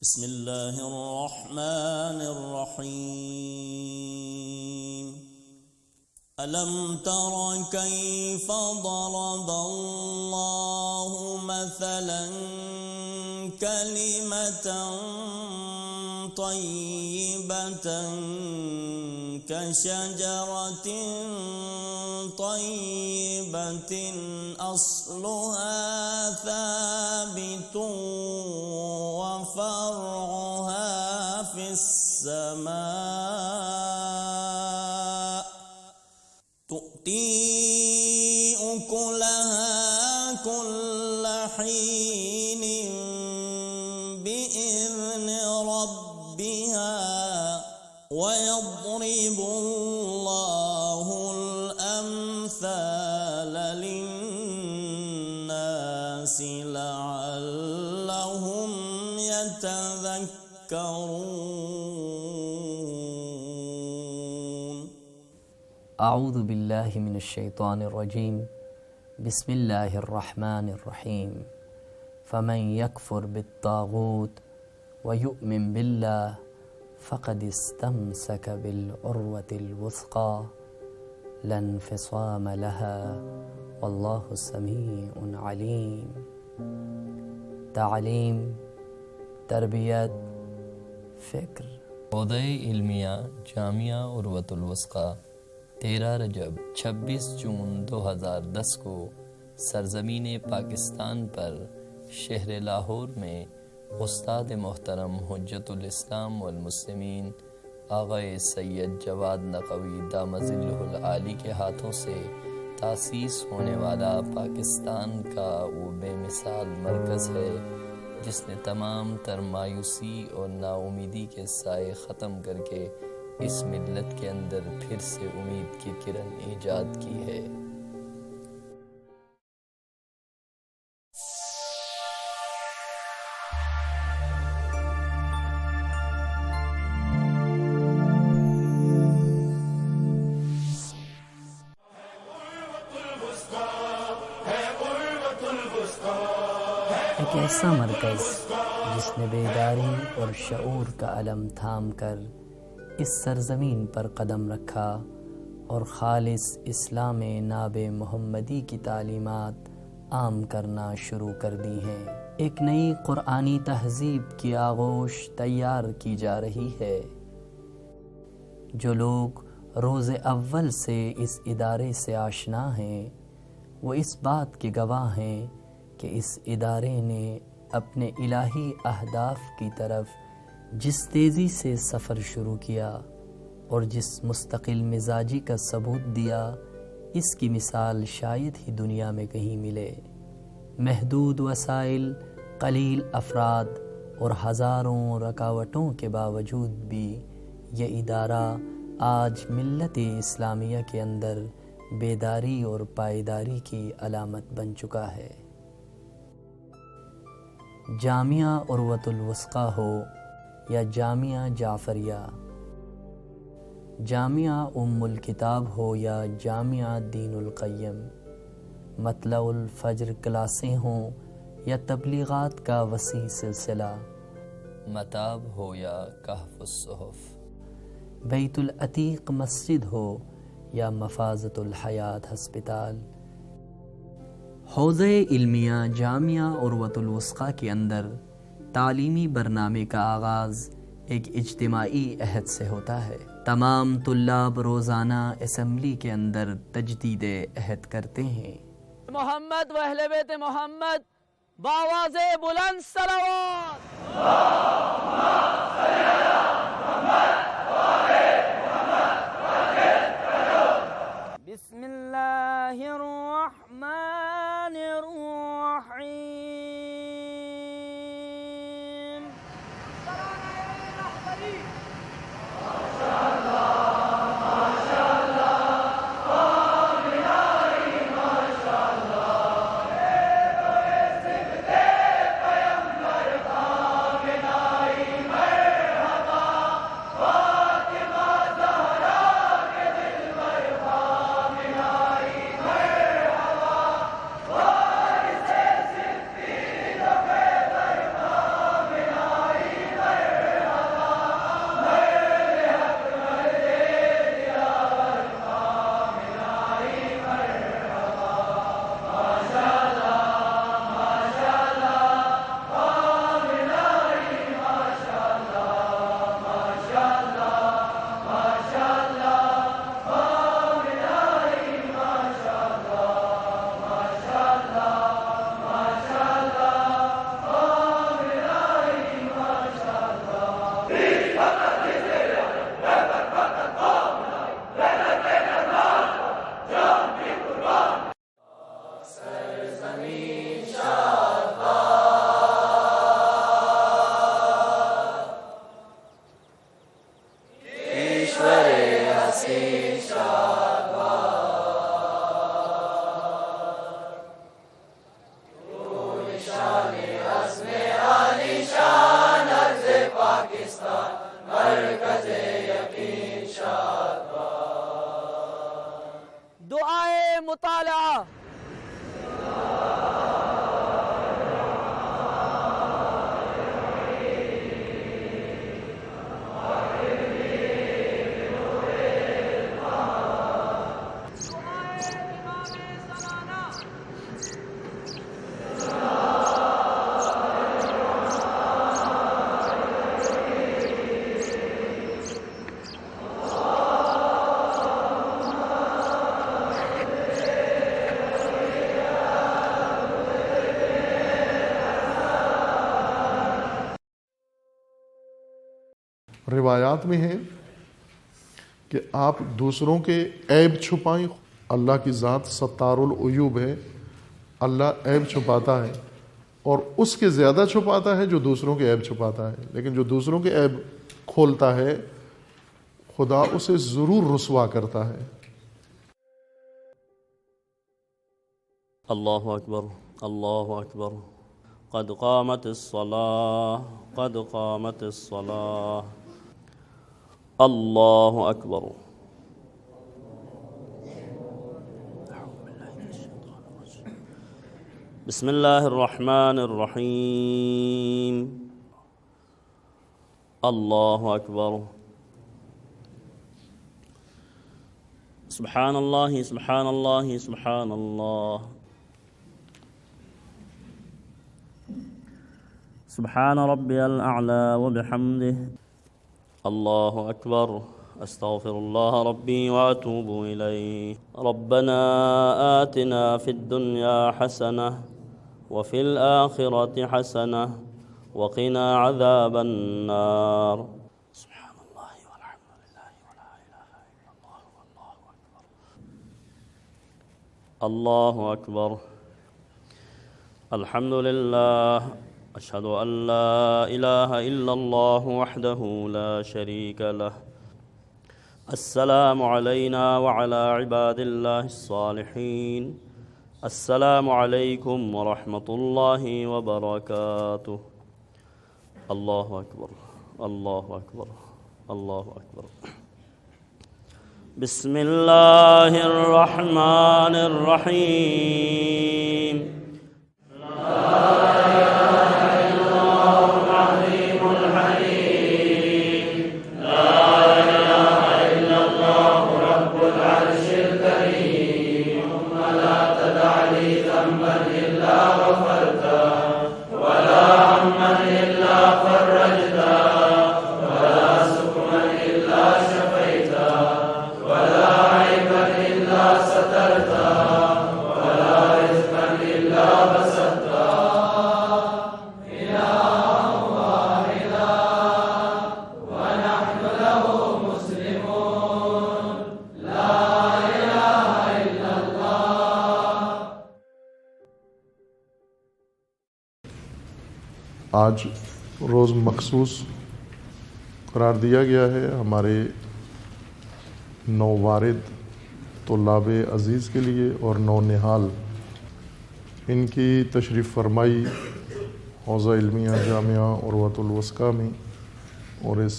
بسم اللہ الرحمن الرحیم ألم تر كيف ضرب الله مثلا كلمة طيبة كشجرة طيبة أصلها ثابت وفرعها في السماء تؤتي أكلها كل حين بإذن ربها ويضرب الله الأمثال للناس لعلهم يتذكرون. اعوذ باللہ من الشیطان الرجیم. بسم اللہ الرحمن الرحیم. فمن یکفر بالطاغوت ویؤمن باللہ فقد استمسک بالعروة الوثقى لا انفصام لها واللہ سمیع علیم. تعلیم، تربیت، فکر. حوزہ علمیہ جامعہ عروۃ الوثقی 13 رجب 26 جون 2010 کو سرزمین پاکستان پر شہر لاہور میں استاد محترم حجت الاسلام والمسلمین آغا سید جواد نقوی دامت ظلہ العالی کے ہاتھوں سے تاسیس ہونے والا پاکستان کا وہ بے مثال مرکز ہے جس نے تمام تر مایوسی اور نا امیدی کے سائے ختم کر کے اس ملت کے اندر پھر سے امید کی کرن ایجاد کی ہے. ایک ایسا مرکز جس نے بیداری اور شعور کا علم تھام کر اس سرزمین پر قدم رکھا اور خالص اسلام ناب محمدی کی تعلیمات عام کرنا شروع کر دی ہیں. ایک نئی قرآنی تہذیب کی آغوش تیار کی جا رہی ہے. جو لوگ روز اول سے اس ادارے سے آشنا ہیں وہ اس بات کے گواہ ہیں کہ اس ادارے نے اپنے الہی اہداف کی طرف جس تیزی سے سفر شروع کیا اور جس مستقل مزاجی کا ثبوت دیا اس کی مثال شاید ہی دنیا میں کہیں ملے. محدود وسائل، قلیل افراد اور ہزاروں رکاوٹوں کے باوجود بھی یہ ادارہ آج ملت اسلامیہ کے اندر بیداری اور پائیداری کی علامت بن چکا ہے. جامعہ عروۃ الوثقی ہو یا جامعہ جعفریہ، جامعہ ام الکتاب ہو یا جامعہ دین القیم، مطلع الفجر کلاسیں ہوں یا تبلیغات کا وسیع سلسلہ، متاب ہو یا کہف الصحف، بیت العتیق مسجد ہو یا مفازت الحیات ہسپتال. حوزہ علمیہ جامعہ عروۃ الوثقی کے اندر تعلیمی برنامے کا آغاز ایک اجتماعی عہد سے ہوتا ہے. تمام طلاب روزانہ اسمبلی کے اندر تجدید عہد کرتے ہیں. محمد و اہل بیت محمد بآواز بلند صلوات. بسم اللہ الرحمن الرحیم. روایات میں ہے کہ آپ دوسروں کے عیب چھپائیں. اللہ کی ذات ستار العیوب ہے، اللہ عیب چھپاتا ہے اور اس کے زیادہ چھپاتا ہے جو دوسروں کے عیب چھپاتا ہے، لیکن جو دوسروں کے عیب کھولتا ہے خدا اسے ضرور رسوا کرتا ہے. اللہ اکبر اللہ اکبر قد قامت الصلاة قد قامت الصلاة اللہ اکبر. بسم اللہ الرحمن الرحیم. اللہ اکبر. سبحان اللہ سبحان اللہ سبحان اللہ. سبحان ربی الاعلی وبحمدہ. اللہ اکبر. استغفر اللہ ربی واتوب الیہ. ربنا آتنا فی الدنیا حسنہ وفی الآخرة حسنہ وقنا عذاب النار. سبحان اللہ والحمد للہ ولا الہ الا اللہ واللہ اکبر. اللہ اکبر. الحمد للہ. اشہد ان لا الہ الا اللہ وحدہ لا شریک لہ. السلام علینا وعلی عباد اللہ الصالحین. السلام علیکم ورحمۃ اللہ وبرکاتہ. اللہ اکبر اللہ اکبر اللہ اکبر. بسم اللہ الرحمن الرحیم. آج روز مخصوص قرار دیا گیا ہے ہمارے نووارد طلاب عزیز کے لیے اور نو نہال. ان کی تشریف فرمائی حوزہ علمیہ جامعہ عروۃ الوثقیٰ میں اور اس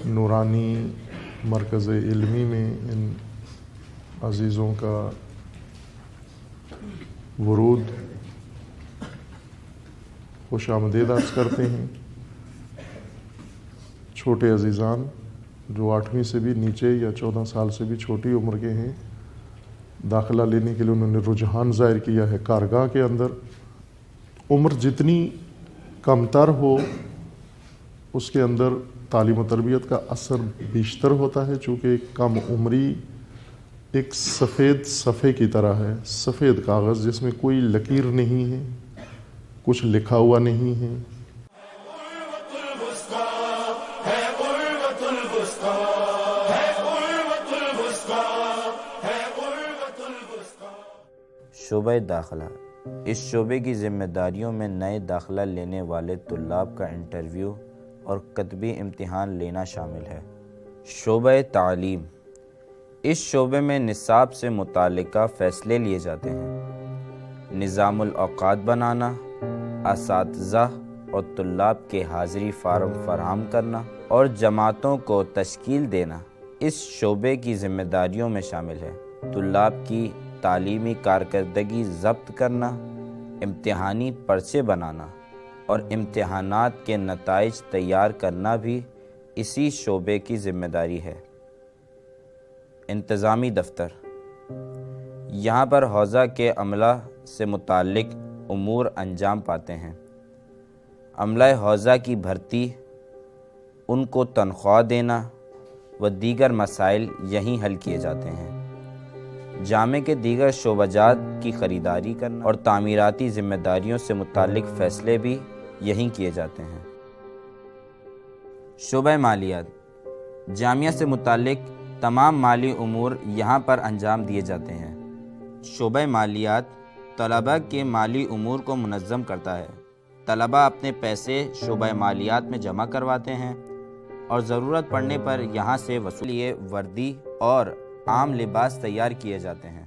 نورانی مرکز علمی میں ان عزیزوں کا ورود خوش آمدید عرض کرتے ہیں. چھوٹے عزیزان جو 8ویں سے بھی نیچے یا 14 سال سے بھی چھوٹی عمر کے ہیں، داخلہ لینے کے لیے انہوں نے رجحان ظاہر کیا ہے کارگاہ کے اندر. عمر جتنی کم تر ہو اس کے اندر تعلیم و تربیت کا اثر بیشتر ہوتا ہے، چونکہ کم عمری ایک سفید صفحے کی طرح ہے، سفید کاغذ جس میں کوئی لکیر نہیں ہے، کچھ لکھا ہوا نہیں ہے. شعبہ داخلہ. اس شعبے کی ذمہ داریوں میں نئے داخلہ لینے والے طلاب کا انٹرویو اور کتبی امتحان لینا شامل ہے. شعبہ تعلیم. اس شعبے میں نصاب سے متعلقہ فیصلے لیے جاتے ہیں. نظام الاوقات بنانا، اساتذہ اور طلاب کے حاضری فارم فراہم کرنا اور جماعتوں کو تشکیل دینا اس شعبے کی ذمہ داریوں میں شامل ہے. طلاب کی تعلیمی کارکردگی ضبط کرنا، امتحانی پرچے بنانا اور امتحانات کے نتائج تیار کرنا بھی اسی شعبے کی ذمہ داری ہے. انتظامی دفتر. یہاں پر حوزہ کے عملہ سے متعلق امور انجام پاتے ہیں. عملہ حوزہ کی بھرتی، ان کو تنخواہ دینا و دیگر مسائل یہیں حل کیے جاتے ہیں. جامع کے دیگر شعبہ جات کی خریداری کرنا اور تعمیراتی ذمہ داریوں سے متعلق فیصلے بھی یہیں کیے جاتے ہیں. شعبہ مالیات جامعہ سے متعلق تمام مالی امور یہاں پر انجام دیے جاتے ہیں۔ شعبہ مالیات طلباء کے مالی امور کو منظم کرتا ہے۔ طلباء اپنے پیسے شعبہ مالیات میں جمع کرواتے ہیں اور ضرورت پڑنے پر یہاں سے وصولیے وردی اور عام لباس تیار کیے جاتے ہیں۔